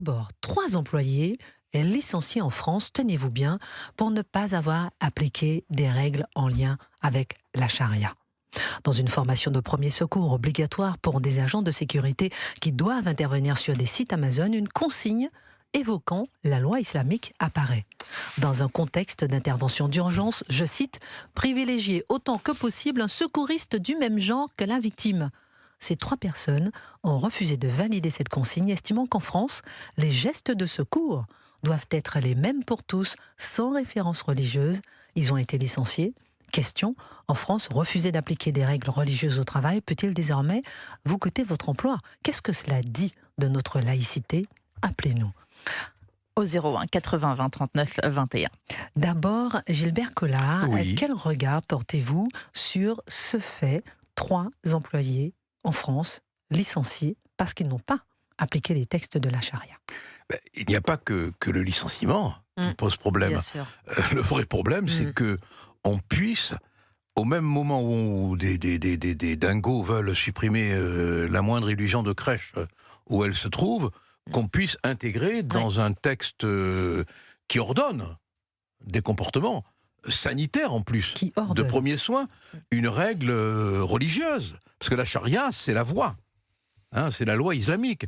D'abord, 3 employés licenciés en France, tenez-vous bien, pour ne pas avoir appliqué des règles en lien avec la charia. Dans une formation de premier secours obligatoire pour des agents de sécurité qui doivent intervenir sur des sites Amazon, une consigne évoquant la loi islamique apparaît. Dans un contexte d'intervention d'urgence, je cite, « privilégier autant que possible un secouriste du même genre que la victime ». Ces 3 personnes ont refusé de valider cette consigne, estimant qu'en France, les gestes de secours doivent être les mêmes pour tous, sans référence religieuse. Ils ont été licenciés. Question, en France, refuser d'appliquer des règles religieuses au travail peut-il désormais vous coûter votre emploi? Qu'est-ce que cela dit de notre laïcité? Appelez-nous. Au 01 80 20 39 21. D'abord, Gilbert Collard, Oui. quel regard portez-vous sur ce fait? 3 employés en France licenciés parce qu'ils n'ont pas appliqué les textes de la charia. Il n'y a pas que le licenciement qui pose problème. Bien sûr. Le vrai problème, c'est que on puisse, au même moment où des dingos veulent supprimer la moindre illusion de crèche où elle se trouve, qu'on puisse intégrer dans un texte qui ordonne des comportements sanitaires en plus, Qui de ordonne. premiers soins, une règle religieuse. Parce que la charia, c'est la voie. Hein, c'est la loi islamique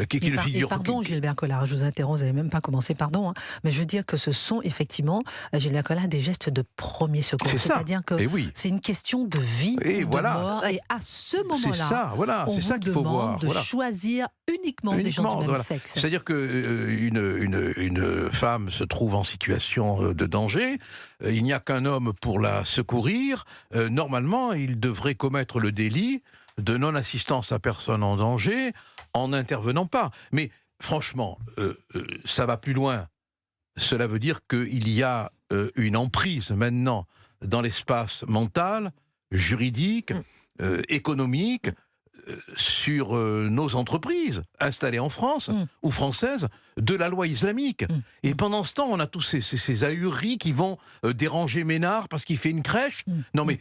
qui ne figure. Pardon, Gilbert Collard, je vous interromps, vous n'avez même pas commencé, pardon, mais je veux dire que ce sont effectivement, Gilbert Collard, des gestes de premier secours. C'est ça. C'est-à-dire que Et oui. c'est une question de vie, Et de voilà. mort, et à ce C'est moment-là, ça, voilà, on c'est ça vous qu'il faut demande voir. de Voilà. choisir uniquement des gens du même Voilà. sexe. C'est-à-dire que une femme se trouve en situation de danger, il n'y a qu'un homme pour la secourir, normalement il devrait commettre le délit de non-assistance à personne en danger en n'intervenant pas. Mais franchement, ça va plus loin. Cela veut dire qu'il y a une emprise maintenant dans l'espace mental, juridique, économique, sur nos entreprises installées en France ou françaises de la loi islamique. Et pendant ce temps, on a tous ces ahuris qui vont déranger Ménard parce qu'il fait une crèche. Non mais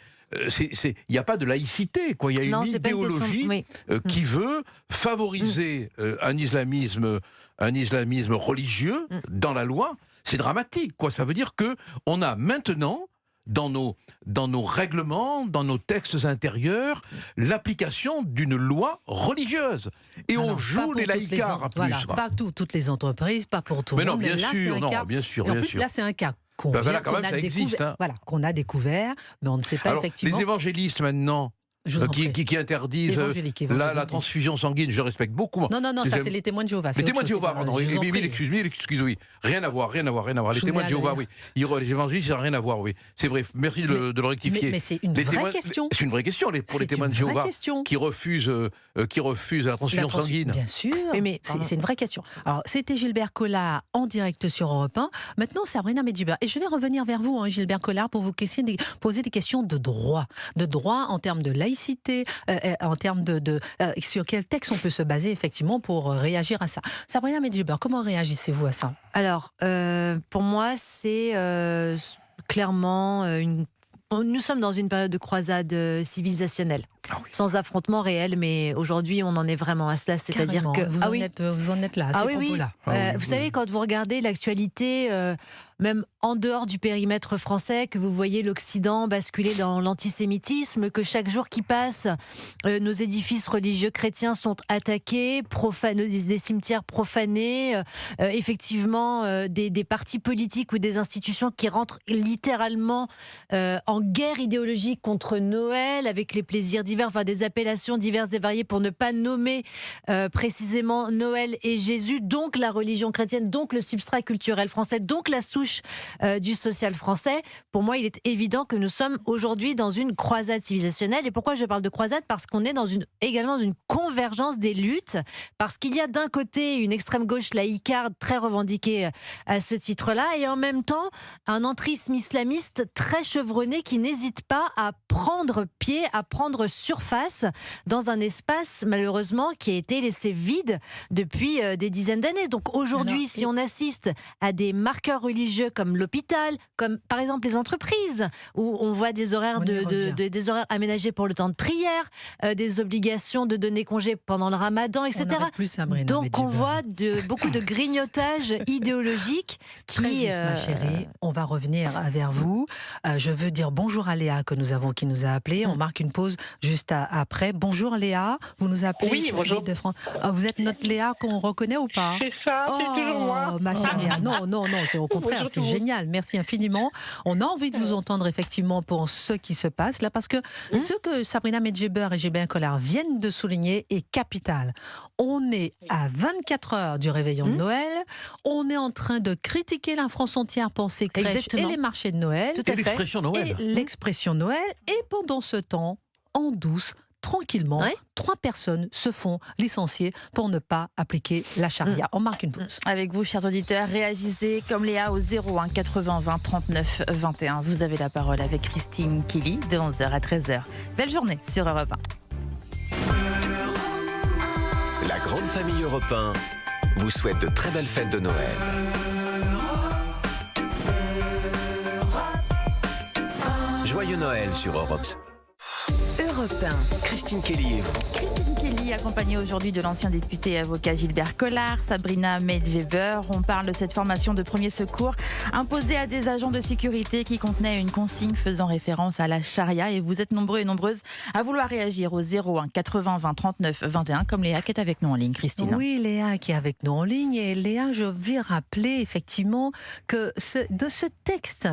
il n'y a pas de laïcité, quoi. Il y a Non, une c'est pas une question- idéologie oui. qui veut favoriser un islamisme religieux dans la loi. C'est dramatique, quoi. Ça veut dire que on a maintenant dans nos règlements, dans nos textes intérieurs, l'application d'une loi religieuse. Et Alors, on pas joue pour les toutes laïcards en plus. Voilà, pas toutes les entreprises, pas pour tout le Mais non, monde. bien là, sûr, c'est un non, cas. bien sûr, Et en bien plus, sûr. là, c'est un cas qu'on Ben voilà, vient- quand qu'on même, a ça existe, découvert, hein. voilà, qu'on a découvert, mais on ne sait pas Alors, effectivement. les évangélistes maintenant, Je vous en prie. qui interdisent Évangélique. la transfusion sanguine, je respecte beaucoup. Non, ça c'est les témoins de Jéhovah. Les c'est témoins autre de chose, Jéhovah, c'est pas- pardon. je vous en Oui, prie. excuse, oui. Rien à voir. Les Je vous témoins ai de Jéhovah, adoré. oui. Les évangélistes, ça n'a rien à voir, oui. C'est vrai, merci de le rectifier. Mais c'est une Les vraie témoins- question. C'est une vraie question pour les C'est témoins une de vraie Jéhovah question. qui refusent la transfusion sanguine. Bien sûr, Mais c'est une vraie question. Alors, c'était Gilbert Collard en direct sur Europe 1. Maintenant, Sabrina Medjiber. Et je vais revenir vers vous, Gilbert Collard, pour vous poser des questions de droit. De droit en termes de laïcité, en termes sur quel texte on peut se baser, effectivement, pour réagir à ça. Sabrina Medjiber, comment réagissez-vous à ça? Alors, pour moi, c'est clairement nous sommes dans une période de croisade civilisationnelle, Ah oui. sans affrontement réel, mais aujourd'hui, on en est vraiment à cela. C'est-à-dire Carrément, que vous en êtes là, à ces propos-là. Vous savez, quand vous regardez l'actualité, même en dehors du périmètre français, que vous voyez l'Occident basculer dans l'antisémitisme, que chaque jour qui passe, nos édifices religieux chrétiens sont attaqués, des cimetières profanés, effectivement des partis politiques ou des institutions qui rentrent littéralement en guerre idéologique contre Noël, avec les plaisirs divers, enfin des appellations diverses et variées pour ne pas nommer précisément Noël et Jésus, donc la religion chrétienne, donc le substrat culturel français, donc la souche du social français. Pour moi, il est évident que nous sommes aujourd'hui dans une croisade civilisationnelle. Et pourquoi je parle de croisade? Parce qu'on est également dans une convergence des luttes, parce qu'il y a d'un côté une extrême gauche laïcarde très revendiquée à ce titre-là, et en même temps un entrisme islamiste très chevronné qui n'hésite pas à prendre pied, à prendre surface dans un espace malheureusement qui a été laissé vide depuis des dizaines d'années. Donc aujourd'hui, si on assiste à des marqueurs religieux comme l'hôpital, comme par exemple les entreprises, où on voit des horaires, des horaires aménagés pour le temps de prière, des obligations de donner congé pendant le ramadan, etc. Donc on voit beaucoup de grignotage idéologique qui... ma chérie, on va revenir vers vous. Je veux dire bonjour à Léa qui nous a appelé. On marque une pause juste après. Bonjour Léa, vous nous appelez? Oui, bonjour. De France. Vous êtes notre Léa qu'on reconnaît ou pas? C'est ça, c'est toujours moi. Ma chère Léa, non, c'est au contraire, c'est génial. Merci infiniment. On a envie de vous entendre effectivement pour ce qui se passe là, parce que ce que Sabrina Medjeber et Gilbert Collard viennent de souligner est capital. On est à 24 heures du réveillon de Noël. On est en train de critiquer la France entière pour ses crèches et les marchés de Noël. Et l'expression Noël. Et l'expression Noël. Et pendant ce temps, en douce, tranquillement, 3 personnes se font licencier pour ne pas appliquer la charia. On marque une pause. Avec vous, chers auditeurs, réagissez comme Léa au 01 80 20 39 21. Vous avez la parole avec Christine Kelly de 11h à 13h. Belle journée sur Europe 1. La grande famille Europe 1 vous souhaite de très belles fêtes de Noël. Joyeux Noël sur Europe 1. Christine Kelly et vous. Christine Kelly, accompagnée aujourd'hui de l'ancien député et avocat Gilbert Collard, Sabrina Medjeber. On parle de cette formation de premier secours imposée à des agents de sécurité qui contenait une consigne faisant référence à la charia. Et vous êtes nombreux et nombreuses à vouloir réagir au 01 80 20 39 21, comme Léa qui est avec nous en ligne, Christine. Oui, Léa qui est avec nous en ligne. Et Léa, je vais rappeler effectivement que ce texte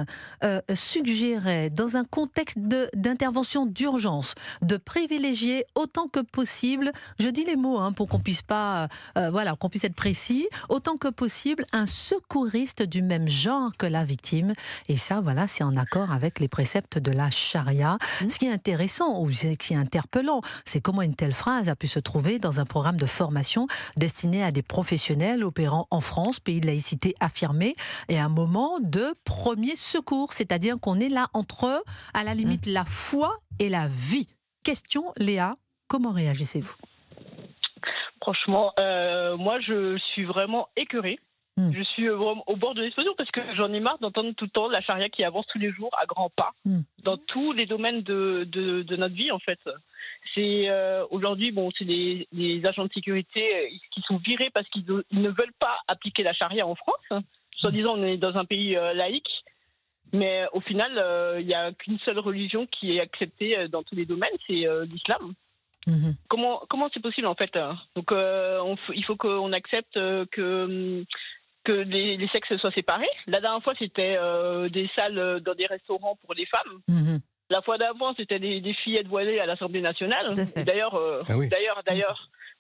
suggérait, dans un contexte d'intervention d'urgence, de privilégier autant que possible, je dis les mots pour qu'on puisse pas, qu'on puisse être précis, autant que possible un secouriste du même genre que la victime. Et ça, c'est en accord avec les préceptes de la charia. Ce qui est intéressant ou ce qui est interpellant, c'est comment une telle phrase a pu se trouver dans un programme de formation destiné à des professionnels opérant en France, pays de laïcité affirmée, et un moment de premier secours, c'est-à-dire qu'on est là entre, à la limite, la foi et la vie. Question, Léa, comment réagissez-vous? Franchement, moi je suis vraiment écœurée. Je suis vraiment au bord de l'explosion parce que j'en ai marre d'entendre tout le temps la charia qui avance tous les jours à grands pas dans tous les domaines de notre vie en fait. C'est aujourd'hui, c'est des agents de sécurité qui sont virés parce qu'ils ne veulent pas appliquer la charia en France. Soi-disant, on est dans un pays laïque. Mais au final, il n'y a qu'une seule religion qui est acceptée dans tous les domaines, c'est l'islam. Comment c'est possible en fait? Donc il faut qu'on accepte que les sexes soient séparés. La dernière fois, c'était des salles dans des restaurants pour les femmes. La fois d'avant, c'était des fillettes voilées à l'Assemblée nationale. Et d'ailleurs,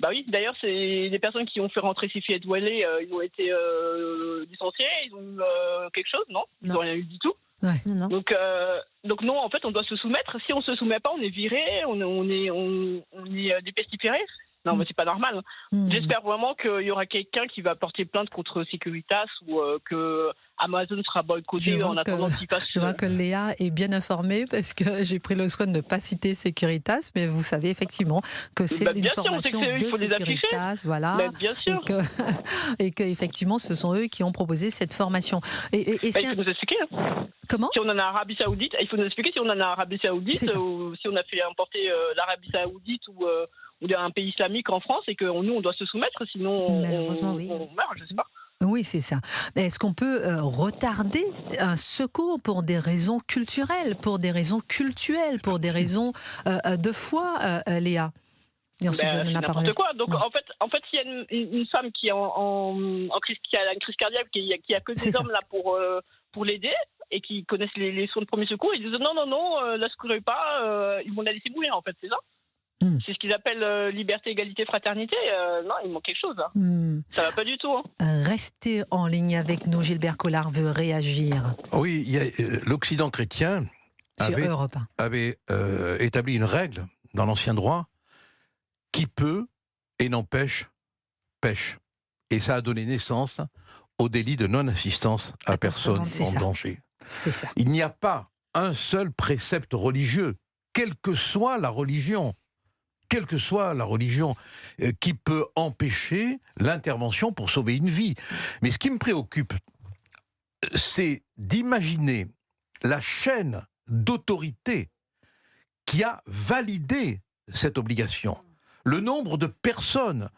d'ailleurs, c'est des personnes qui ont fait rentrer ces fillettes voilées, ils ont été licenciés, ils ont eu quelque chose, non? Ils n'ont rien eu du tout. Ouais. Donc non, en fait, on doit se soumettre. Si on se soumet pas, on est viré, on est dépestiféré. Non, mais c'est pas normal. J'espère vraiment qu'il y aura quelqu'un qui va porter plainte contre Securitas ou que Amazon sera boycotté en attendant qu'il fasse... Je vois que Léa est bien informée parce que j'ai pris le soin de ne pas citer Securitas, mais vous savez effectivement que c'est une formation de Securitas, voilà, bien sûr. et que effectivement ce sont eux qui ont proposé cette formation. Et il faut nous expliquer. Comment? Si on en a en Arabie Saoudite, il faut nous expliquer si on en a en Arabie Saoudite ou si on a fait importer l'Arabie Saoudite ou un pays islamique en France et que nous on doit se soumettre, sinon on meurt, je sais pas. Oui, c'est ça. Mais est-ce qu'on peut retarder un secours pour des raisons culturelles, pour des raisons cultuelles, pour des raisons de foi, Léa? Et ensuite, c'est n'importe quoi. Donc en fait, s'il y a une femme qui est qui a une crise cardiaque, qui a que des hommes là pour l'aider et qui connaissent les soins de premier secours, ils disent non, la secourez pas, ils vont la laisser mourir en fait, c'est ça. C'est ce qu'ils appellent liberté, égalité, fraternité. Non, il manque quelque chose. Ça va pas du tout. Restez en ligne avec nous. Gilbert Collard veut réagir. Oui, l'Occident chrétien avait établi une règle dans l'ancien droit: qui peut et n'empêche, pêche. Et ça a donné naissance au délit de non-assistance à personne en danger. C'est ça. Il n'y a pas un seul précepte religieux, quelle que soit la religion. quelle que soit la religion, qui peut empêcher l'intervention pour sauver une vie. Mais ce qui me préoccupe, c'est d'imaginer la chaîne d'autorité qui a validé cette obligation. Le nombre de personnes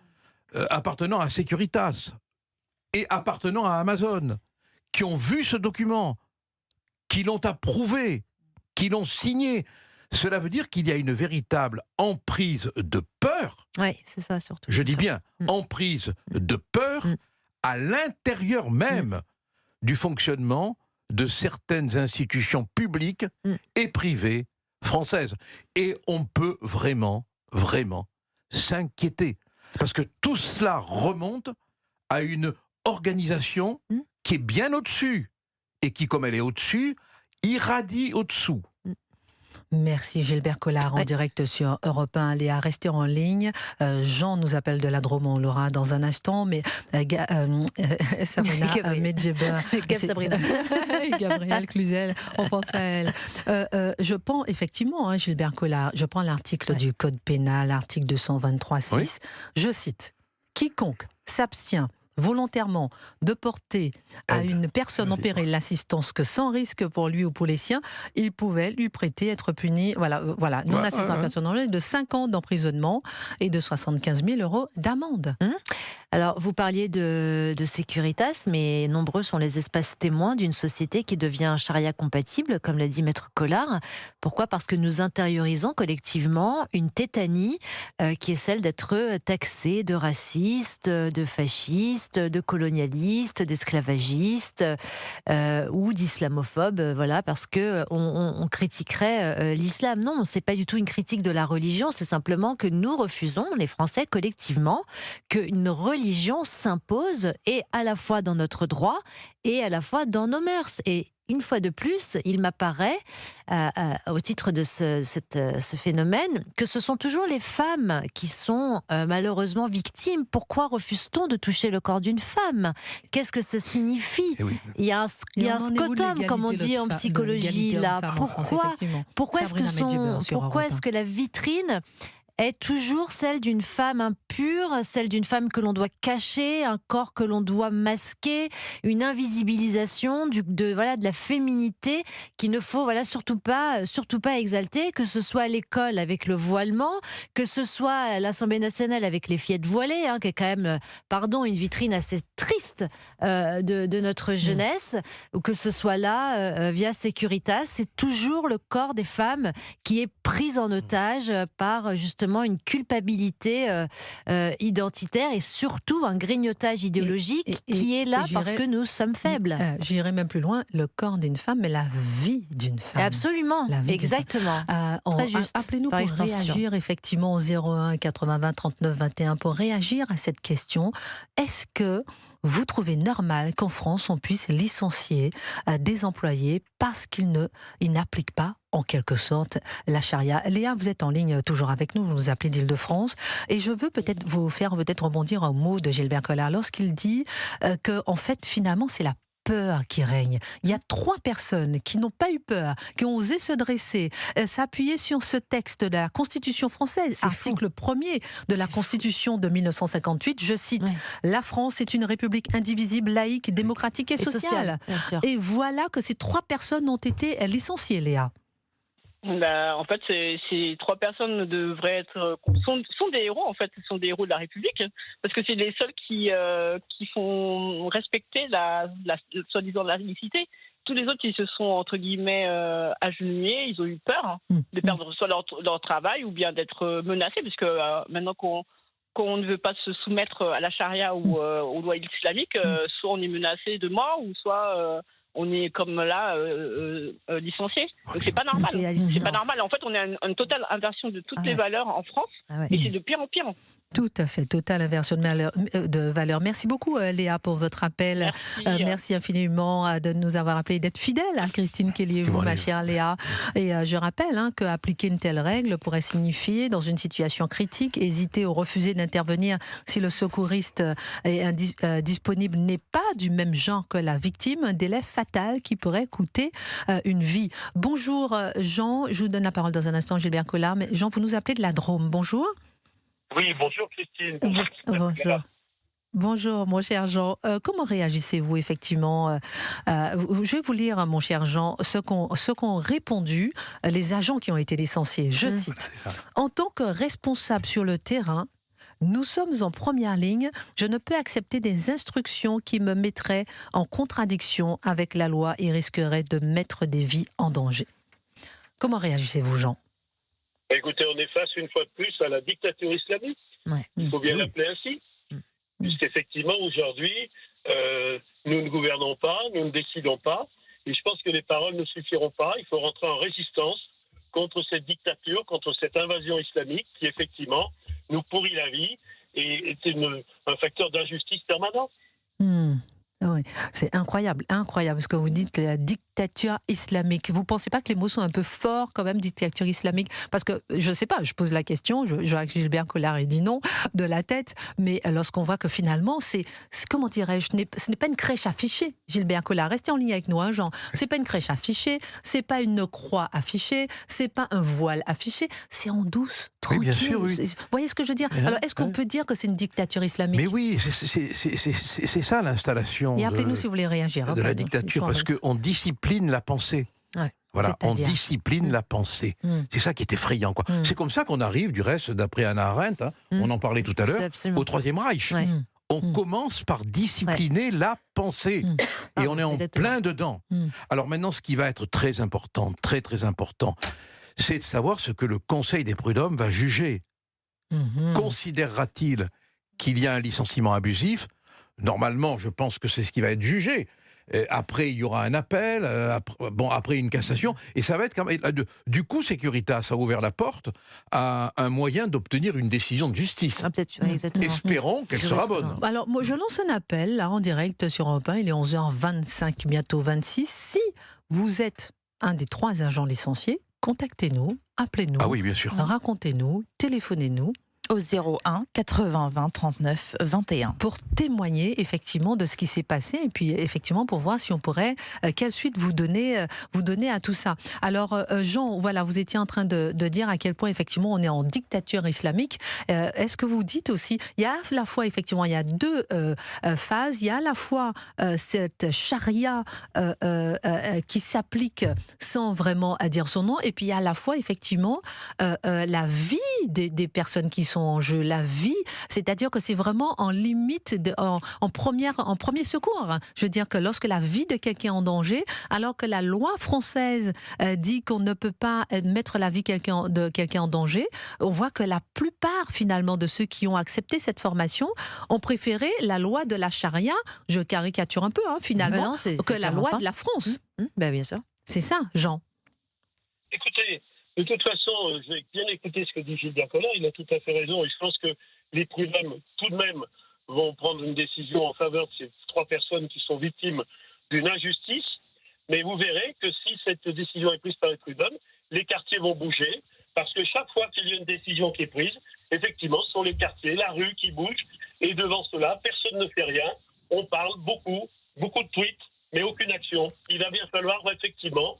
appartenant à Securitas et appartenant à Amazon qui ont vu ce document, qui l'ont approuvé, qui l'ont signé. Cela veut dire qu'il y a une véritable emprise de peur. Oui, c'est ça surtout. Je dis bien emprise de peur à l'intérieur même du fonctionnement de certaines institutions publiques et privées françaises. Et on peut vraiment, vraiment s'inquiéter. Parce que tout cela remonte à une organisation qui est bien au-dessus et qui, comme elle est au-dessus, irradie au-dessous. Merci Gilbert Collard en direct sur Europe 1. Léa, restez en ligne. Jean nous appelle de la Drôme, on l'aura dans un instant, mais Sabrina Medjeber, Gabrielle Cluzel, on pense à elle. Je pense effectivement, Gilbert Collard, je prends l'article du Code pénal, l'article 223.6, oui. Je cite, « Quiconque s'abstient volontairement de porter à une personne en péril l'assistance que sans risque pour lui ou pour les siens, il pouvait lui prêter, être puni, non-assistance à personne en danger, de 5 ans d'emprisonnement et de 75 000 € d'amende. Alors, vous parliez de Securitas, mais nombreux sont les espaces témoins d'une société qui devient charia compatible, comme l'a dit Maître Collard. Pourquoi ? Parce que nous intériorisons collectivement une tétanie qui est celle d'être taxé de raciste, de fasciste, de colonialiste, d'esclavagiste ou d'islamophobe, parce que on critiquerait l'islam. Non, c'est pas du tout une critique de la religion, c'est simplement que nous refusons, les Français collectivement, qu'une religion s'impose et à la fois dans notre droit et à la fois dans nos mœurs. Et une fois de plus, il m'apparaît, au titre de ce phénomène, que ce sont toujours les femmes qui sont malheureusement victimes. Pourquoi refuse-t-on de toucher le corps d'une femme ? Qu'est-ce que ça signifie ? Il y a un scotum, comme on dit en psychologie, là. Pourquoi est-ce que la vitrine est toujours celle d'une femme impure, celle d'une femme que l'on doit cacher, un corps que l'on doit masquer, une invisibilisation de la féminité qu'il ne faut surtout pas exalter, que ce soit à l'école avec le voilement, que ce soit à l'Assemblée nationale avec les fillettes voilées, qui est quand même, une vitrine assez triste de notre jeunesse, ou que ce soit là via Securitas, c'est toujours le corps des femmes qui est pris en otage par justement une culpabilité identitaire et surtout un grignotage idéologique qui est là parce que nous sommes faibles. J'irais même plus loin, le corps d'une femme, mais la vie d'une femme. Absolument, exactement. Très juste. Appelez-nous pour réagir effectivement au 01 80 20 39 21 pour réagir à cette question. Est-ce que vous trouvez normal qu'en France, on puisse licencier des employés parce qu'ils n'appliquent pas, en quelque sorte, la charia ? Léa, vous êtes en ligne toujours avec nous, vous nous appelez d'Île-de-France, et je veux peut-être vous faire rebondir au mot de Gilbert Collard lorsqu'il dit que, en fait, finalement, c'est la peur qui règne. Il y a 3 personnes qui n'ont pas eu peur, qui ont osé se dresser, s'appuyer sur ce texte de la Constitution française, article 1er de la Constitution de 1958, je cite, La France est une république indivisible, laïque, démocratique et sociale. Et voilà que ces 3 personnes ont été licenciées, Léa. En fait, ces 3 personnes sont des héros, en fait, ce sont des héros de la République, parce que c'est les seuls qui font respecter soi-disant la laïcité. Tous les autres, ils se sont, entre guillemets, agenouillés, ils ont eu peur de perdre soit leur travail ou bien d'être menacés, parce que maintenant qu'on ne veut pas se soumettre à la charia ou aux lois islamiques, soit on est menacé de mort, ou soit on est comme là licencié. Donc c'est pas normal. C'est pas normal. En fait, on est une totale inversion de toutes les valeurs en France, et c'est de pire en pire. Tout à fait, totale inversion de valeur. Merci beaucoup Léa pour votre appel. Merci infiniment de nous avoir appelé, d'être fidèle à Christine Kelly et vous, ma chère Léa. Et je rappelle qu'appliquer une telle règle pourrait signifier, dans une situation critique, hésiter ou refuser d'intervenir si le secouriste disponible n'est pas du même genre que la victime, un délai fatal qui pourrait coûter une vie. Bonjour Jean, je vous donne la parole dans un instant, Gilbert Collard. Mais Jean, vous nous appelez de la Drôme. Bonjour. Oui, bonjour Christine. Bonjour. Bonjour, mon cher Jean. Comment réagissez-vous effectivement Je vais vous lire, mon cher Jean, ce qu'ont répondu les agents qui ont été licenciés. Je cite. En tant que responsable sur le terrain, nous sommes en première ligne. Je ne peux accepter des instructions qui me mettraient en contradiction avec la loi et risqueraient de mettre des vies en danger. Comment réagissez-vous, Jean? Écoutez, on est face une fois de plus à la dictature islamique. Ouais. Il faut bien l'appeler ainsi. Puisqu'effectivement, aujourd'hui, nous ne gouvernons pas, nous ne décidons pas. Et je pense que les paroles ne suffiront pas. Il faut rentrer en résistance contre cette dictature, contre cette invasion islamique qui, effectivement, nous pourrit la vie et est un facteur d'injustice permanent. Oui, c'est incroyable ce que vous dites, la dictature islamique. Vous ne pensez pas que les mots sont un peu forts quand même, dictature islamique? Parce que, je ne sais pas, je pose la question, je vois que Gilbert Collard dit non de la tête, mais lorsqu'on voit que finalement, comment dirais-je, ce n'est pas une crèche affichée, Gilbert Collard. Restez en ligne avec nous, hein, Jean. Ce n'est pas une crèche affichée, ce n'est pas une croix affichée, ce n'est pas un voile affiché, c'est en douce, tranquille. Oui, bien sûr, oui. Vous voyez ce que je veux dire? Alors, est-ce qu'on peut dire que c'est une dictature islamique? Mais oui, c'est ça l'installation. Et appelez-nous si vous voulez réagir. De la dictature, parce qu'on discipline la pensée. Ouais. Voilà, on discipline la pensée. C'est ça qui est effrayant, quoi. C'est comme ça qu'on arrive, du reste, d'après Hannah Arendt, on en parlait tout à l'heure, au Troisième Reich. Ouais. On commence par discipliner la pensée. Et on est en plein dedans. Alors maintenant, ce qui va être très important, très très important, c'est de savoir ce que le Conseil des prud'hommes va juger. Considérera-t-il qu'il y a un licenciement abusif? Normalement, je pense que c'est ce qui va être jugé. Après, il y aura un appel, après une cassation, et ça va être quand même... Du coup, Securitas a ouvert la porte à un moyen d'obtenir une décision de justice. Exactement. Espérons qu'elle sera bonne. Alors, moi, je lance un appel, là, en direct sur Europe 1, il est 11h25, bientôt 26. Si vous êtes un des 3 agents licenciés, contactez-nous, appelez-nous, ah oui, bien sûr. Racontez-nous, téléphonez-nous. Au 01 80 20 39 21. Pour témoigner effectivement de ce qui s'est passé et puis effectivement pour voir si on pourrait, quelle suite vous donner à tout ça. Alors Jean, voilà, vous étiez en train de dire à quel point effectivement on est en dictature islamique. Est-ce que vous dites aussi, il y a à la fois effectivement, il y a 2 phases, il y a à la fois cette charia qui s'applique sans vraiment à dire son nom, et puis il y a à la fois effectivement la vie des personnes qui sont en jeu, la vie, c'est-à-dire que c'est vraiment en limite, en premier secours. Je veux dire que lorsque la vie de quelqu'un est en danger, alors que la loi française dit qu'on ne peut pas mettre la vie de quelqu'un en danger, on voit que la plupart finalement de ceux qui ont accepté cette formation ont préféré la loi de la charia, je caricature un peu finalement, que la loi de la France. Ben, bien sûr. C'est ça, Jean. Écoutez, de toute façon, j'ai bien écouté ce que dit Gilbert Collard, il a tout à fait raison, et je pense que les prud'hommes, tout de même, vont prendre une décision en faveur de ces 3 personnes qui sont victimes d'une injustice, mais vous verrez que si cette décision est prise par les prud'hommes, les quartiers vont bouger, parce que chaque fois qu'il y a une décision qui est prise, effectivement, ce sont les quartiers, la rue qui bougent, et devant cela, personne ne fait rien, on parle beaucoup de tweets, mais aucune action. Il va bien falloir, effectivement,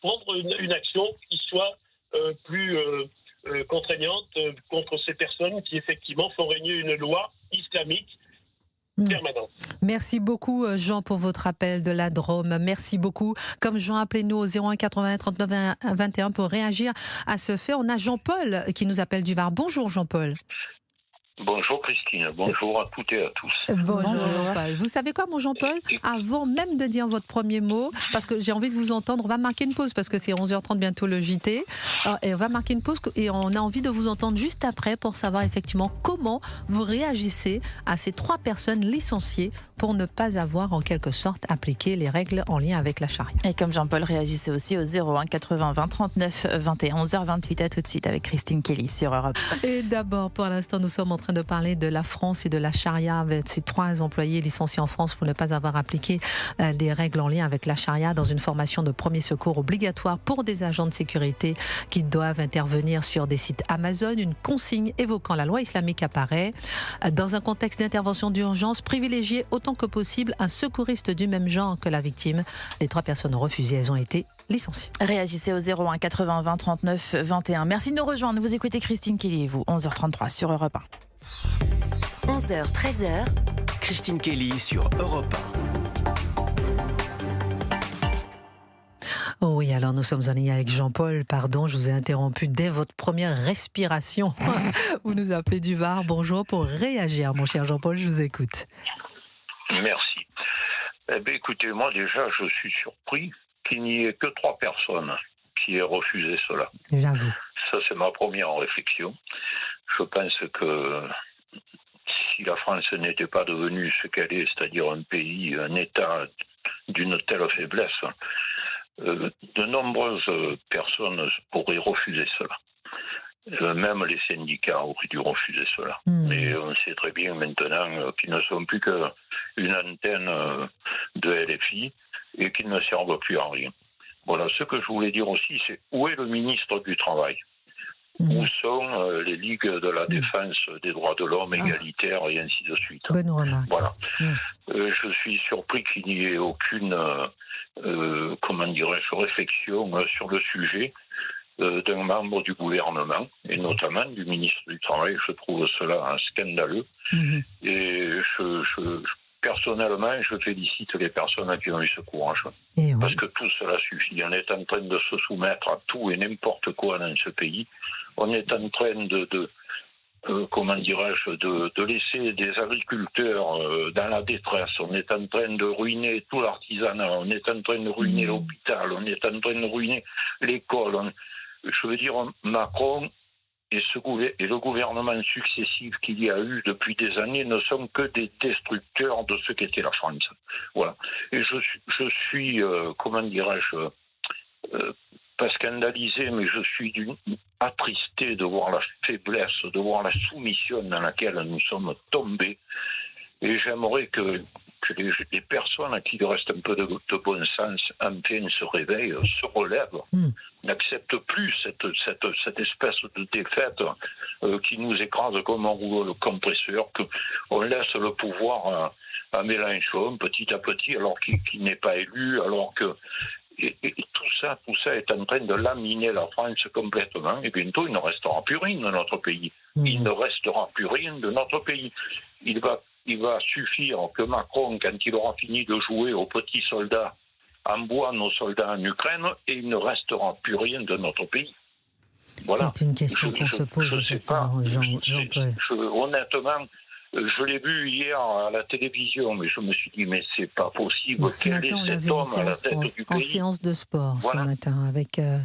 prendre une action qui soit plus contraignante contre ces personnes qui effectivement font régner une loi islamique permanente. Merci beaucoup Jean pour votre appel de la Drôme. Merci beaucoup. Comme Jean, appelez-nous au 01 80 39 21 pour réagir à ce fait. On a Jean-Paul qui nous appelle du Var. Bonjour Jean-Paul. Bonjour Christine, bonjour à toutes et à tous. Bonjour Jean-Paul. Vous savez quoi mon Jean-Paul? Avant même de dire votre premier mot, parce que j'ai envie de vous entendre, on va marquer une pause parce que c'est 11h30 bientôt le JT. Et on va marquer une pause et on a envie de vous entendre juste après pour savoir effectivement comment vous réagissez à ces 3 personnes licenciées pour ne pas avoir en quelque sorte appliqué les règles en lien avec la charia. Et comme Jean-Paul réagissait aussi au 01 80 20 39 21, 11h28, à tout de suite avec Christine Kelly sur Europe. Et d'abord, pour l'instant, nous sommes en train de parler de la France et de la charia avec ces 3 employés licenciés en France pour ne pas avoir appliqué des règles en lien avec la charia dans une formation de premier secours obligatoire pour des agents de sécurité qui doivent intervenir sur des sites Amazon. Une consigne évoquant la loi islamique apparaît. Dans un contexte d'intervention d'urgence, privilégier autant que possible un secouriste du même genre que la victime. Les 3 personnes ont refusé, elles ont été licencié. Réagissez au 01 80 20 39 21. Merci de nous rejoindre. Vous écoutez Christine Kelly et vous, 11h33 sur Europe 1. 11h, 13h. Christine Kelly sur Europe 1. Oh oui, alors nous sommes en ligne avec Jean-Paul. Pardon, je vous ai interrompu dès votre première respiration. Vous nous appelez du Var. Bonjour pour réagir, mon cher Jean-Paul, je vous écoute. Merci. Eh bien, écoutez, moi déjà, je suis surpris qu'il n'y ait que 3 personnes qui aient refusé cela. J'avoue. Ça, c'est ma première réflexion. Je pense que si la France n'était pas devenue ce qu'elle est, c'est-à-dire un pays, un État d'une telle faiblesse, de nombreuses personnes pourraient refuser cela. Même les syndicats auraient dû refuser cela. Mais on sait très bien maintenant qu'ils ne sont plus qu'une antenne de LFI et qu'ils ne servent plus à rien. Voilà, ce que je voulais dire aussi, c'est où est le ministre du Travail ? Où sont les ligues de la défense des droits de l'homme, égalitaires et ainsi de suite. Bonne remarque. Voilà. Je suis surpris qu'il n'y ait aucune, réflexion sur le sujet d'un membre du gouvernement, et notamment du ministre du Travail. Je trouve cela scandaleux. Et personnellement, je félicite les personnes qui ont eu ce courage. Parce que tout cela suffit. On est en train de se soumettre à tout et n'importe quoi dans ce pays. On est en train de laisser des agriculteurs dans la détresse. On est en train de ruiner tout l'artisanat. On est en train de ruiner l'hôpital. On est en train de ruiner l'école. Je veux dire, Macron et le gouvernement successif qu'il y a eu depuis des années ne sont que des destructeurs de ce qu'était la France. Voilà. Et je suis pas scandalisé, mais je suis attristé de voir la faiblesse, de voir la soumission dans laquelle nous sommes tombés. Et j'aimerais que les personnes à qui il reste un peu de bon sens, enfin se réveillent, se relèvent, n'acceptent plus cette espèce de défaite qui nous écrase comme un rouleau compresseur, qu'on laisse le pouvoir à Mélenchon petit à petit, alors qu'il n'est pas élu, alors que... Et tout ça est en train de laminer la France complètement. Et bientôt, il ne restera plus rien de notre pays. Il ne restera plus rien de notre pays. Il va suffire que Macron, quand il aura fini de jouer aux petits soldats, envoie nos soldats en Ukraine et il ne restera plus rien de notre pays. Voilà. C'est une question qu'on se pose, effectivement, Jean-Paul. Honnêtement, je l'ai vu hier à la télévision, mais je me suis dit, mais c'est pas possible. Ce matin, on l'a vu en séance de sport, ce matin, avec le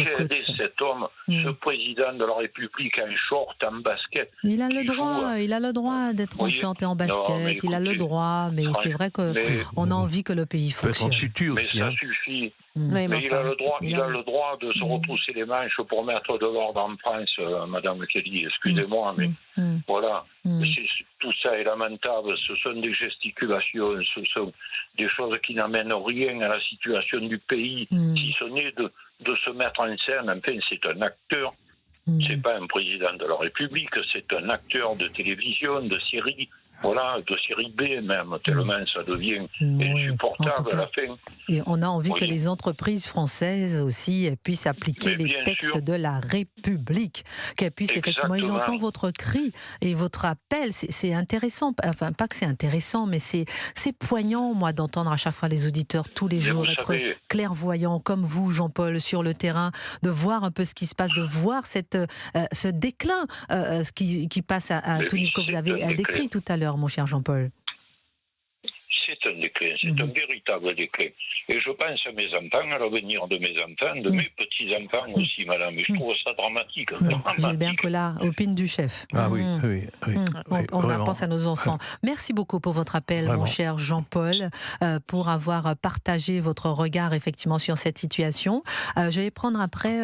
coach. Quel est cet homme, ce président de la République, en short, en basket? Il a le droit d'être en short et en basket, il a le droit, mais c'est vrai qu'on a envie que le pays fonctionne. Mais ça suffit. Mais il a le droit de se retrousser les manches pour mettre de l'ordre en France, Madame Kelly, excusez-moi, mais voilà. Tout ça est lamentable, ce sont des gesticulations, ce sont des choses qui n'amènent rien à la situation du pays, si ce n'est de se mettre en scène. Enfin, c'est un acteur, c'est pas un président de la République, c'est un acteur de télévision, de série. Voilà, de série B même, tellement ça devient insupportable à la fin. Et on a envie que les entreprises françaises aussi puissent appliquer les textes de la République, qu'elles puissent effectivement... Et j'entends votre cri et votre appel, c'est intéressant, enfin pas que c'est intéressant, mais c'est poignant, moi, d'entendre à chaque fois les auditeurs tous les jours être clairvoyants, comme vous, Jean-Paul, sur le terrain, de voir un peu ce qui se passe, de voir ce déclin ce qui passe à tout niveau que vous avez décrit tout à l'heure, mon cher Jean-Paul. C'est un déclin, c'est un véritable déclin. Et je pense à mes enfants, à l'avenir de mes enfants, de mes petits-enfants aussi, madame. Et je trouve ça dramatique. Gilbert Collard, opine du chef. Ah oui. On pense à nos enfants. Merci beaucoup pour votre appel, mon cher Jean-Paul, pour avoir partagé votre regard effectivement sur cette situation. Je vais prendre après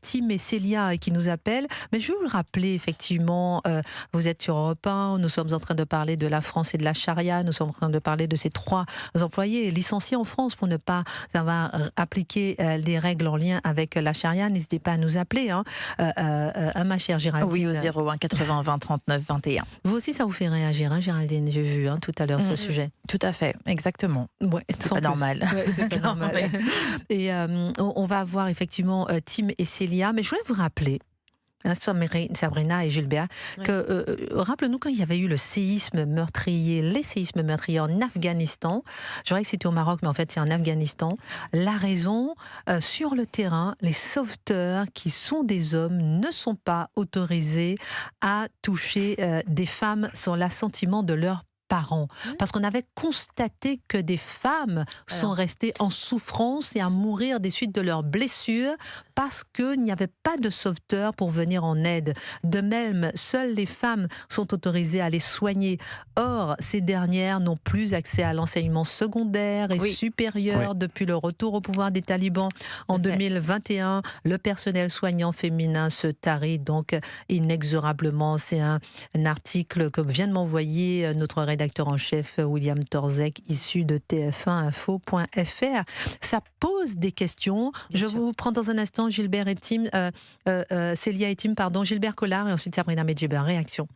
Tim et Célia qui nous appellent. Mais je vais vous le rappeler, effectivement, vous êtes sur Europe 1, nous sommes en train de parler de la France et de la charia, nous sommes en train de parler de ces 3 3 employés licenciés en France pour ne pas appliquer des règles en lien avec la charia. N'hésitez pas à nous appeler, ma chère Géraldine. Oui, au 01 80 20 39 21. Vous aussi, ça vous fait réagir, Géraldine, j'ai vu tout à l'heure ce sujet. Tout à fait, exactement. Ouais, c'est pas normal. Ouais, c'est pas normal. Et on va avoir effectivement Tim et Célia, mais je voulais vous rappeler, Sabrina et Gilbert, que rappelez-nous quand il y avait eu les séismes meurtriers en Afghanistan. J'aurais que c'était au Maroc, mais en fait c'est en Afghanistan. La raison, sur le terrain, les sauveteurs qui sont des hommes ne sont pas autorisés à toucher des femmes sur l'assentiment de leurs parents, parce qu'on avait constaté que des femmes sont restées en souffrance et à mourir des suites de leurs blessures parce qu'il n'y avait pas de sauveteur pour venir en aide. De même, seules les femmes sont autorisées à les soigner. Or, ces dernières n'ont plus accès à l'enseignement secondaire et supérieur depuis le retour au pouvoir des talibans en 2021. Le personnel soignant féminin se tarit donc inexorablement. C'est un article que vient de m'envoyer notre rédacteur en chef William Torzek, issu de tf1info.fr. Ça pose des questions. Je vous prends dans un instant Gilbert et Tim, Célia et Tim, pardon, Gilbert Collard et ensuite Sabrina Medjeber. Réaction.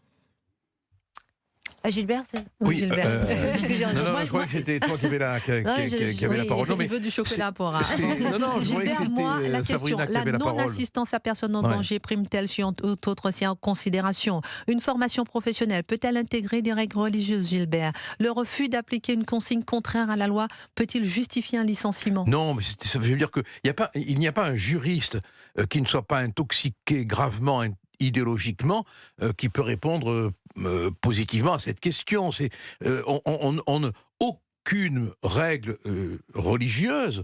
Gilbert, c'est... Oui, Gilbert. je croyais que c'était toi qui avais la parole. Il veut du chocolat pour... Non, je croyais que c'était la question, Sabrina qui avait la parole. La non-assistance à personne en danger prime-t-elle sur toute autre considération? Une formation professionnelle peut-elle intégrer des règles religieuses, Gilbert? Le refus d'appliquer une consigne contraire à la loi peut-il justifier un licenciement? Non, mais ça veut dire qu'il n'y a pas un juriste qui ne soit pas intoxiqué gravement idéologiquement qui peut répondre positivement à cette question. Aucune règle religieuse,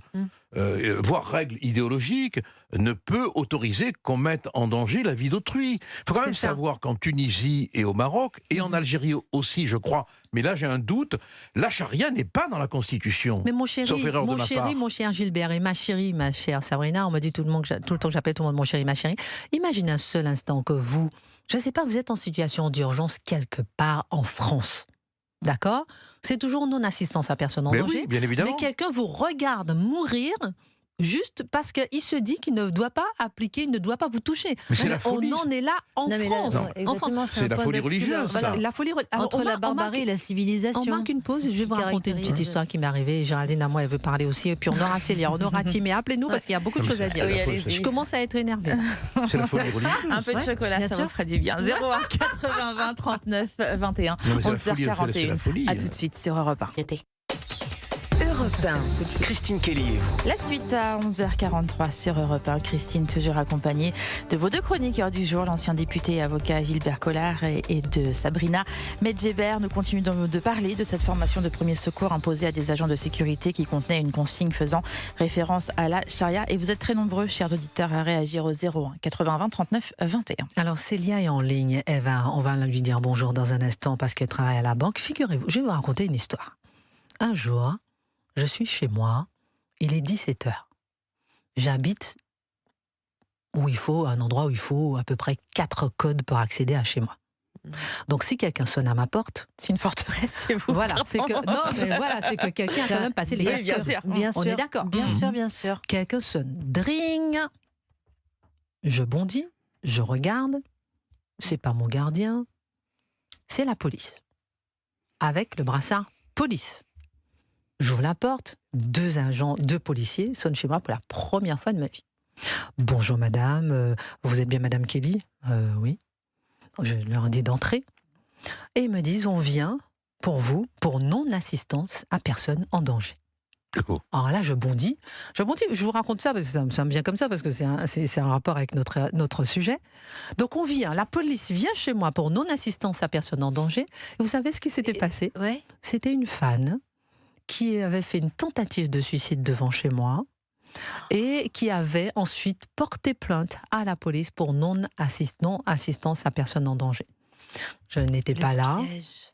voire règle idéologique, ne peut autoriser qu'on mette en danger la vie d'autrui. Il faut quand même savoir qu'en Tunisie et au Maroc, et en Algérie aussi, je crois, mais là j'ai un doute, la charia n'est pas dans la Constitution. Mais mon chéri, mon cher Gilbert et ma chérie, ma chère Sabrina, on me dit tout le temps que j'appelle tout le monde mon chéri, ma chérie. Imagine un seul instant que vous, je ne sais pas, vous êtes en situation d'urgence quelque part en France. D'accord? C'est toujours non-assistance à personne en danger. Oui, bien évidemment. Mais quelqu'un vous regarde mourir juste parce qu'il se dit qu'il ne doit pas appliquer, il ne doit pas vous toucher. Mais c'est la folie. On en est là en France. C'est la folie religieuse. Voilà, la folie entre la barbarie et la civilisation. On marque une pause et je vais vous raconter une petite histoire qui m'est arrivée. Géraldine, à moi, elle veut parler aussi. Et puis on aura Célia, on aura Tim. Mais appelez-nous parce qu'il y a beaucoup de choses à dire. Je commence à être énervée. C'est la folie religieuse. Un peu de chocolat, ça vous ferait du bien. 01 80 20 39 21. 11h41. À tout de suite sur Europe 1. Europe 1, Christine Kelly et vous. La suite à 11h43 sur Europe 1. Christine, toujours accompagnée de vos deux chroniqueurs du jour, l'ancien député et avocat Gilbert Collard et de Sabrina Medjeber. Nous continuons de parler de cette formation de premier secours imposée à des agents de sécurité qui contenait une consigne faisant référence à la charia. Et vous êtes très nombreux, chers auditeurs, à réagir au 01 80 20 39 21. Alors Célia est en ligne. On va lui dire bonjour dans un instant parce qu'elle travaille à la banque. Figurez-vous, je vais vous raconter une histoire. Un jour, je suis chez moi, il est 17h. J'habite un endroit où il faut à peu près 4 codes pour accéder à chez moi. Donc si quelqu'un sonne à ma porte, c'est une forteresse chez vous. Voilà, c'est que quelqu'un a quand même passé les bien sûr. On est d'accord. Bien sûr. Quelqu'un sonne, dring. Je bondis, je regarde. C'est pas mon gardien, c'est la police. Avec le brassard police. J'ouvre la porte, 2 policiers sonnent chez moi pour la première fois de ma vie. Bonjour madame, vous êtes bien madame Kelly? Oui. Je leur dis d'entrer. Et ils me disent, on vient pour vous, pour non-assistance à personne en danger. Alors là, je bondis. Je vous raconte ça, parce que ça me vient comme ça, parce que c'est un rapport avec notre sujet. Donc on vient, la police vient chez moi pour non-assistance à personne en danger. Et vous savez ce qui s'était passé? C'était une fan qui avait fait une tentative de suicide devant chez moi et qui avait ensuite porté plainte à la police pour non-assistance à personne en danger. Je n'étais pas là.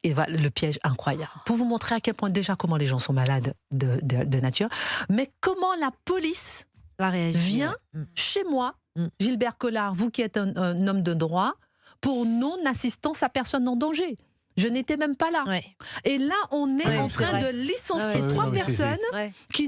Et voilà, le piège incroyable. Pour vous montrer à quel point déjà comment les gens sont malades de nature, mais comment la police vient chez moi, Gilbert Collard, vous qui êtes un homme de droit, pour non-assistance à personne en danger. Je n'étais même pas là. Ouais. Et là, on est en c'est train vrai. de licencier Ouais, trois non, mais personnes Ouais. qui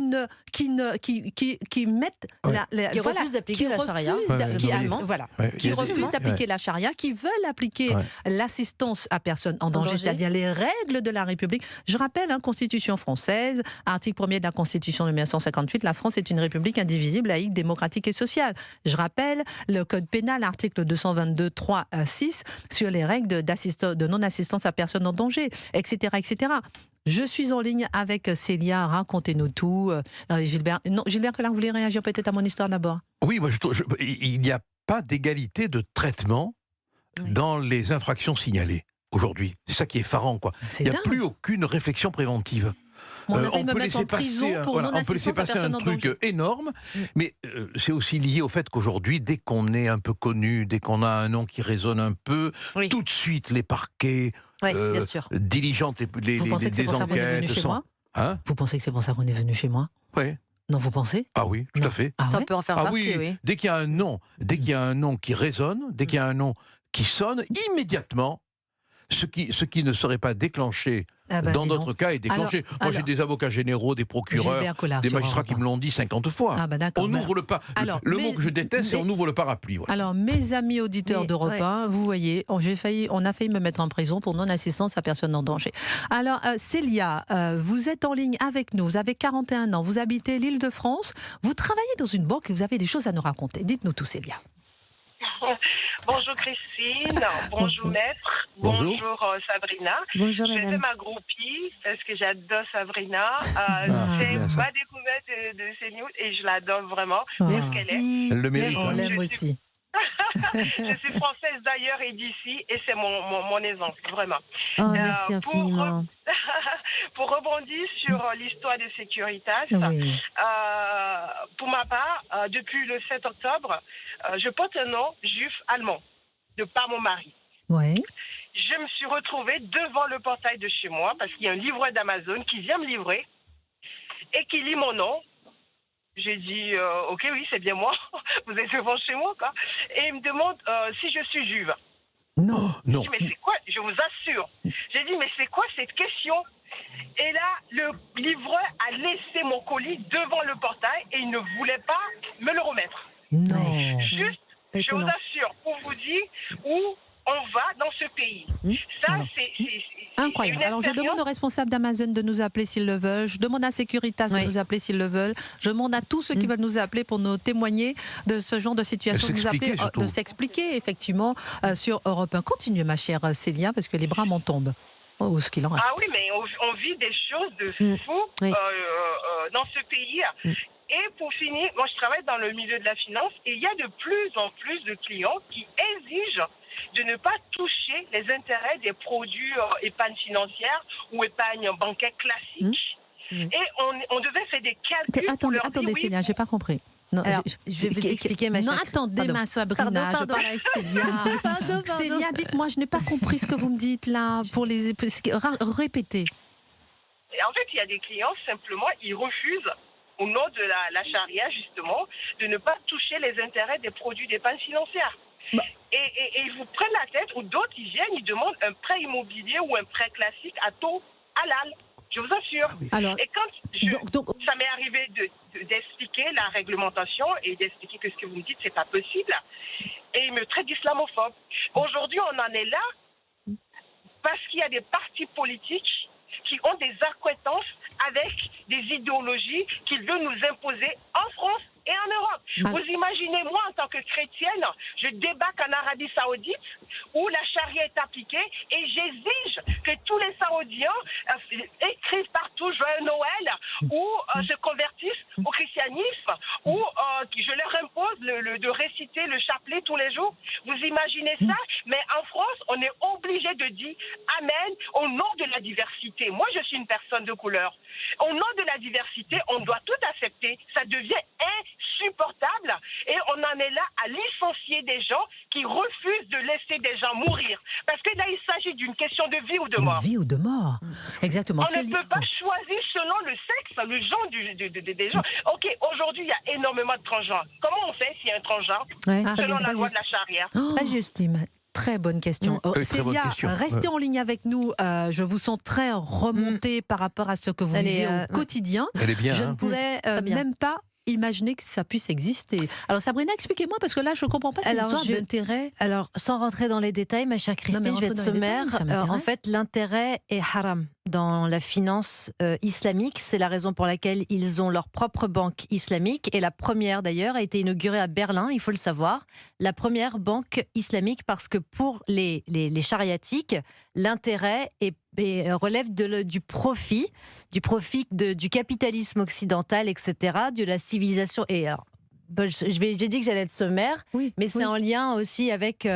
mettent Ouais. Qui voilà, refusent d'appliquer qui la charia. refusent Ouais, d'a- ouais, qui- non, allemand, voilà, Ouais, qui il y a des- refusent d'appliquer ouais. la charia, qui veulent appliquer Ouais. l'assistance à personne en danger, danger. c'est-à-dire les règles de la République. Je rappelle, Constitution française, article 1er de la Constitution de 1958, la France est une république indivisible, laïque, démocratique et sociale. Je rappelle le Code pénal, article 222, 3 à 6, sur les règles de non-assistance à personne en danger, etc., etc. Je suis en ligne avec Célia, racontez-nous tout. Gilbert Collard, vous voulez réagir peut-être à mon histoire d'abord? Oui, moi, il n'y a pas d'égalité de traitement dans les infractions signalées aujourd'hui. C'est ça qui est effarant, quoi. C'est Il n'y a dingue. plus aucune réflexion préventive. On a failli me peut mettre laisser en prison passer, pour on peut non-assistance laisser à passer un personne en truc danger. énorme, mais c'est aussi lié au fait qu'aujourd'hui, dès qu'on est un peu connu, dès qu'on a un nom qui résonne un peu, Oui. tout de suite les parquets Oui, bien sûr. diligentent Vous pensez que c'est des pour ça qu'on est venu enquêtes. chez moi? Hein? Vous pensez que c'est pour ça qu'on est venu chez moi? Oui. Non, vous pensez? Ah oui, tout Non. à fait. Ah Ça ouais peut en faire Ah partie, oui, oui. dès qu'il y a un nom qui résonne, dès qu'il y a un nom qui sonne, immédiatement, ce qui ne serait pas déclenché Ah bah, dans dis notre donc. cas est déclenché. Moi, j'ai alors- des avocats généraux, des procureurs, Gilbert Collard des sur magistrats Europe qui me l'ont dit 50 fois. Ah bah d'accord. On ouvre le pas. Alors, Le mais- mot que je déteste, c'est mais- on ouvre le parapluie. Voilà. Alors, mes amis auditeurs Mais, d'Europe ouais. 1, vous voyez, on a failli me mettre en prison pour non-assistance à personne en danger. Alors, Célia, vous êtes en ligne avec nous, vous avez 41 ans, vous habitez l'Île-de-France, vous travaillez dans une banque et vous avez des choses à nous raconter. Dites-nous tout, Célia. Bonjour Christine, bonjour Maître, Bonjour. Sabrina. Bonjour, Je fais madame. ma groupie parce que j'adore Sabrina. C'est bien ça. ma découverte de CNews et je l'adore vraiment. Oh. Parce qu'elle est. Merci. Elle le mérite. On Merci. l'aime Je aussi. Je suis française d'ailleurs et d'ici et c'est mon aisance, vraiment. Oh, merci infiniment. Pour rebondir sur l'histoire de Securitas, Oui. pour ma part, depuis le 7 octobre, je porte un nom juif allemand, de par mon mari. Oui. Je me suis retrouvée devant le portail de chez moi parce qu'il y a un livreur d'Amazon qui vient me livrer et qui lit mon nom. J'ai dit, ok, oui, c'est bien moi, vous êtes devant chez moi, quoi. Et il me demande si je suis juive. Non. Non. Je dis, mais c'est quoi? Je vous assure. J'ai dit, mais c'est quoi cette question? Et là, le livreur a laissé mon colis devant le portail et il ne voulait pas me le remettre. Non. Juste, je vous Étonnant. assure, pour vous dire où on va dans ce pays. Ça, Alors. c'est Incroyable. une Alors, je expérience. demande aux responsables d'Amazon de nous appeler s'ils le veulent. Je demande à Securitas Oui. de nous appeler s'ils le veulent. Je demande à tous ceux qui veulent nous appeler pour nous témoigner de ce genre de situation, de nous S'expliquer, appeler, surtout. de s'expliquer effectivement sur Europe 1. Continuez, ma chère Célia, parce que les bras m'en tombent. Oh, ce qu'il en reste. Ah oui, mais on vit des choses de fou Oui. dans ce pays. Et pour finir, moi je travaille dans le milieu de la finance et il y a de plus en plus de clients qui exigent de ne pas toucher les intérêts des produits épargne financière ou épargne bancaire classique. Et on devait faire des calculs. pour leur dire, Attendez, oui, Célia, j'ai pas compris. Non, Alors, je vais vous expliquer, ma Non, chère. attendez, Pardon. ma Sabrina, Pardon, je pardon. parle avec Célia. Pardon. Célia, dites-moi, je n'ai pas compris ce que vous me dites là. Répétez. Et en fait, il y a des clients, simplement, ils refusent, au nom de la charia, justement, de ne pas toucher les intérêts des produits d'épargne financière. Bah. Et ils vous prennent la tête, ou d'autres, ils viennent, ils demandent un prêt immobilier ou un prêt classique à taux halal. Je vous assure. Alors, Et quand donc- ça m'est arrivé d'expliquer la réglementation et d'expliquer que ce que vous me dites, c'est pas possible, et ils me traitent d'islamophobe. Aujourd'hui, on en est là parce qu'il y a des partis politiques qui ont des accointances avec des idéologies qu'ils veulent nous imposer en France et en Europe. Ah. Vous imaginez, moi, en tant que chrétienne, je débarque en Arabie Saoudite où la charia est appliquée et j'exige que tous les Saoudiens écrivent partout Joyeux Noël ou se convertissent au christianisme ou je leur impose de réciter le chapelet tous les jours. Vous imaginez ça? Mais en France, on est obligé de dire Amen au nom de la diversité. Moi, je suis une personne de couleur. Au nom de la diversité, on doit tout accepter. Ça devient insupportable et on en est là à licencier des gens qui refusent de laisser des gens mourir. Parce que là, il s'agit d'une question de vie ou de mort. De vie ou de mort. Exactement. On ne peut pas choisir selon le sexe, le genre des gens. Ok, aujourd'hui, il y a énormément de transgenres. Comment on fait s'il y a un transgenre Ouais. selon bien, la très loi juste. de la charia? Très juste, Tim. très bonne question. Très bonne Célia, question. restez en ligne avec nous. Je vous sens très remontée par rapport à ce que vous vivez au quotidien. Elle est bien. Je ne pourrais même pas imaginer que ça puisse exister. Alors Sabrina, expliquez-moi, parce que là, je ne comprends pas cette histoire d'intérêt. Alors, sans rentrer dans les détails, ma chère Christine, je vais être sommaire. En fait, l'intérêt est haram dans la finance islamique. C'est la raison pour laquelle ils ont leur propre banque islamique. Et la première, d'ailleurs, a été inaugurée à Berlin, il faut le savoir. La première banque islamique, parce que pour les chariatiques, l'intérêt relève du profit du capitalisme occidental, etc., de la civilisation. Et alors, j'ai dit que j'allais être sommaire, mais c'est en lien aussi avec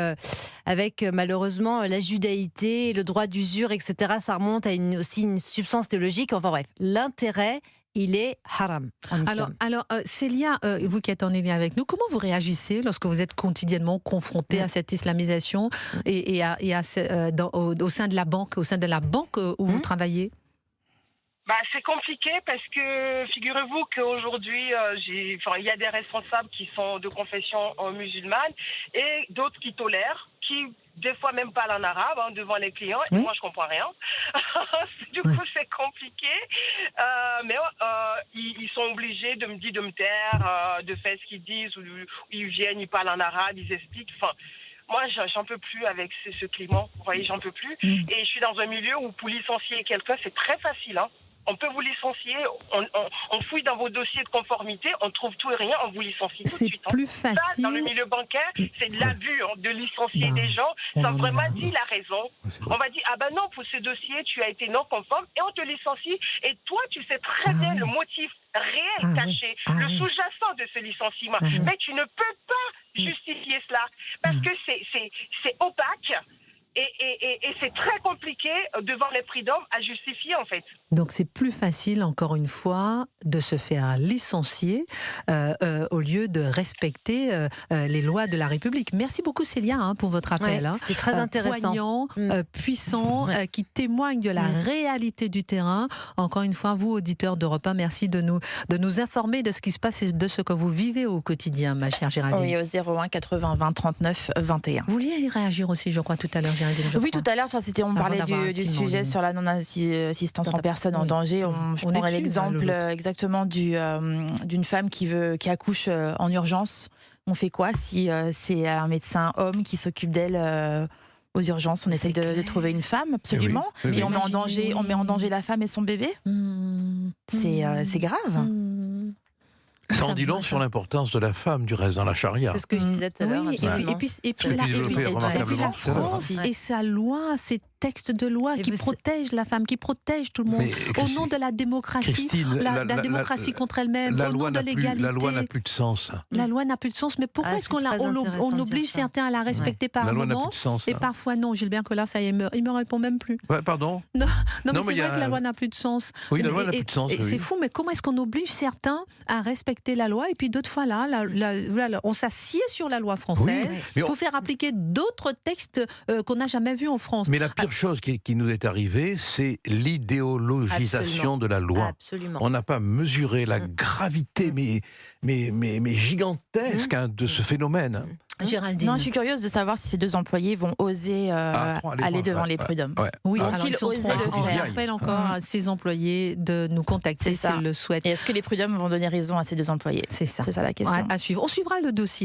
malheureusement la judaïté, le droit d'usure, etc. Ça remonte à aussi une substance théologique. Enfin bref, l'intérêt, il est haram en islam. Alors Célia, vous qui êtes en lien avec nous, comment vous réagissez lorsque vous êtes quotidiennement confrontée à cette islamisation au sein de la banque, où vous travaillez? C'est compliqué parce que figurez-vous qu'aujourd'hui, il y a des responsables qui sont de confession musulmane et d'autres qui tolèrent, qui des fois même parlent en arabe devant les clients, et moi je comprends rien. Du coup c'est compliqué, mais ils sont obligés de me taire, de faire ce qu'ils disent, ou ils viennent, ils parlent en arabe, ils expliquent. Moi, j'en peux plus avec ce climat. Vous voyez, j'en peux plus. Et je suis dans un milieu où pour licencier quelqu'un, c'est très facile. On peut vous licencier, on fouille dans vos dossiers de conformité, on trouve tout et rien, on vous licencie tout de suite. C'est plus facile. Ça, dans le milieu bancaire, c'est de l'abus de licencier des gens sans vraiment dire la raison. On va dire, non, pour ce dossier, tu as été non conforme et on te licencie. Et toi, tu sais très bien le motif réel caché, le sous-jacent de ce licenciement. Mais tu ne peux pas justifier cela parce que c'est opaque. Et c'est très compliqué devant les prud'hommes à justifier en fait. Donc c'est plus facile, encore une fois, de se faire licencier au lieu de respecter les lois de la République. Merci beaucoup Célia pour votre appel. C'était très intéressant. Poignant, puissant, qui témoigne de la réalité du terrain. Encore une fois, vous, auditeurs d'Europe 1, merci de nous informer de ce qui se passe et de ce que vous vivez au quotidien, ma chère Géraldine. Oui, au 01 80 20 39 21. Vous vouliez y réagir aussi, je crois, tout à l'heure, Géraldine? Oui, tout à l'heure, on parlait du sujet sur la non-assistance en personne en danger. Je prendrais l'exemple exactement d'une femme qui accouche en urgence. On fait quoi si c'est un médecin homme qui s'occupe d'elle aux urgences? On essaie de trouver une femme, absolument. Mais on met en danger la femme et son bébé. C'est grave. Ça en dit long sur l'importance de la femme, du reste, dans la charia. C'est ce que je disais tout à l'heure. Et puis la France et sa loi, ses textes de loi qui protègent la femme, qui protègent tout le monde. Au nom de la démocratie, la démocratie contre elle-même, au nom de l'égalité. La loi n'a plus de sens. La loi n'a plus de sens, mais pourquoi est-ce qu'on oblige certains à la respecter par un moment et parfois non? Gilbert Collard, ça y est, il me répond même plus. Pardon? Non, mais c'est vrai que la loi n'a plus de sens. Oui, la loi n'a plus de sens. C'est fou, mais comment est-ce qu'on oblige certains à respecter la loi et puis d'autres fois on s'assied sur la loi française pour faire appliquer d'autres textes qu'on n'a jamais vus en France. Mais la pire chose qui nous est arrivée, c'est l'idéologisation de la loi. Absolument. On n'a pas mesuré la gravité, mais gigantesque de ce phénomène. Géraldine. Non, je suis curieuse de savoir si ces deux employés vont oser aller devant les prud'hommes. Oui, vont-ils oser le faire? faire? On appelle encore à ces employés de nous contacter s'ils le souhaitent. Et est-ce que les prud'hommes vont donner raison à ces deux employés? C'est ça. C'est ça la question. À suivre. On suivra le dossier.